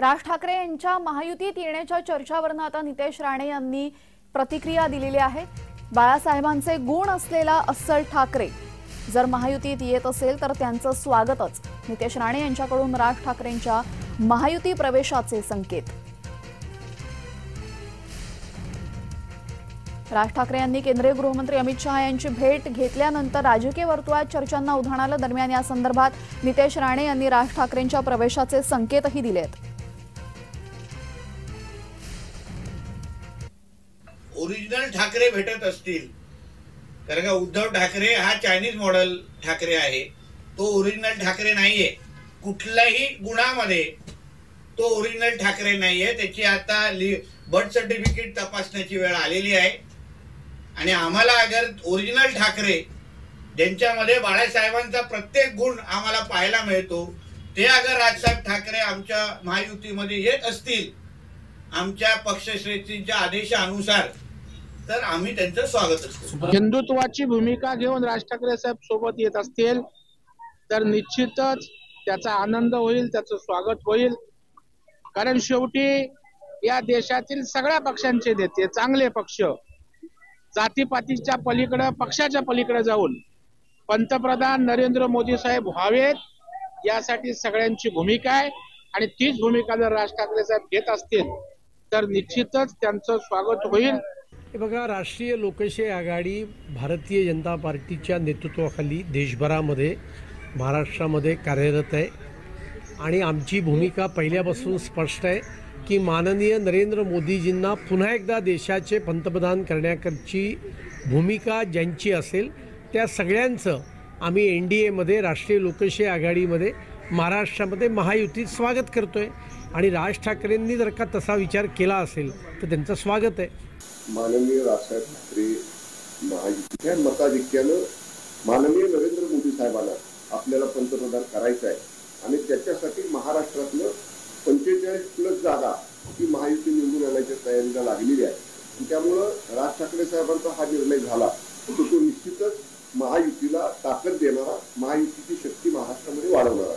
राज ठाकरे यांच्या महायुतीत येण्याच्या चर्चावरून आता नितेश राणे यांनी प्रतिक्रिया दिलेली आहे। बाळासाहेबांचे गुण असलेला अस्सल ठाकरे जर महायुतीत येत असेल तर त्यांचं स्वागतच। नितेश राणे यांच्याकडून राज ठाकरेंच्या महायुती प्रवेशाचे संकेत। राज ठाकरे यांनी केंद्रीय गृहमंत्री अमित शहा यांची भेट घेतल्यानंतर राजकीय वर्तुळात चर्चांना उधाण आलं। दरम्यान या संदर्भात नितेश राणे यांनी राज ठाकरेंच्या प्रवेशाचे संकेतही दिलेत। ओरिजिनल ठाकरे भेटत असतील, कारण का उद्धव ठाकरे हा चायनीज मॉडेल ठाकरे आहे, तो ओरिजिनल ठाकरे नाहीये। कुठल्याही गुणामध्ये तो ओरिजिनल ठाकरे नाहीये। त्याची आता बर्थ सर्टिफिकेट तपासण्याची वेळ आलेली आहे आणि आम्हाला अगर ओरिजिनल ठाकरे ज्यांच्यामध्ये बाळासाहेबांचा प्रत्येक गुण आम्हाला पाहायला मिळतो ते अगर राजसाहेब ठाकरे आमच्या महायुतीमध्ये येत असतील आमच्या पक्षश्रेष्ठींच्या आदेशानुसार तर आम्ही त्यांचं स्वागत करतो। हिंदुत्वाची भूमिका घेऊन राज ठाकरे साहेब सोबत येत असतील तर निश्चितच त्याचा आनंद होईल, त्याचं स्वागत होईल। कारण शेवटी या देशातील सगळ्या पक्षांचे नेते, चांगले पक्ष जातीपातीच्या पलीकडे, पक्षाच्या पलीकडे जाऊन पंतप्रधान नरेंद्र मोदी साहेब व्हावेत यासाठी सगळ्यांची भूमिका आहे आणि तीच भूमिका जर राज ठाकरे साहेब घेत असतील तर निश्चितच त्यांचं स्वागत होईल। हे बघा, राष्ट्रीय लोकशाही आघाडी भारतीय जनता पार्टीच्या नेतृत्वाखाली देशभरामध्ये महाराष्ट्रामध्ये कार्यरत आहे आणि आमची भूमिका पहिल्यापासून स्पष्ट आहे की माननीय नरेंद्र मोदीजींना पुन्हा एकदा देशाचे पंतप्रधान करण्याकरची भूमिका ज्यांची असेल त्या सगळ्यांचं आम्ही NDAमध्ये राष्ट्रीय लोकशाही आघाडीमध्ये महाराष्ट्रामध्ये महायुतीत स्वागत करतोय आणि राज ठाकरेंनी जर का तसा विचार केला असेल तर त्यांचं स्वागत आहे। माननीय राजसाहेब ठाकरे महायुतीच्या मताधिक्यानं माननीय नरेंद्र मोदी साहेबांना आपल्याला पंतप्रधान करायचं आहे आणि त्याच्यासाठी महाराष्ट्रातलं 45+ जागा ही महायुती निवडून आणण्याच्या तयारीला लागलेली आहे। त्यामुळं राज ठाकरे साहेबांचा हा निर्णय झाला तर तो निश्चितच महायुतीला ताकद देणारा, महायुतीची शक्ती महाराष्ट्रामध्ये वाढवणारा।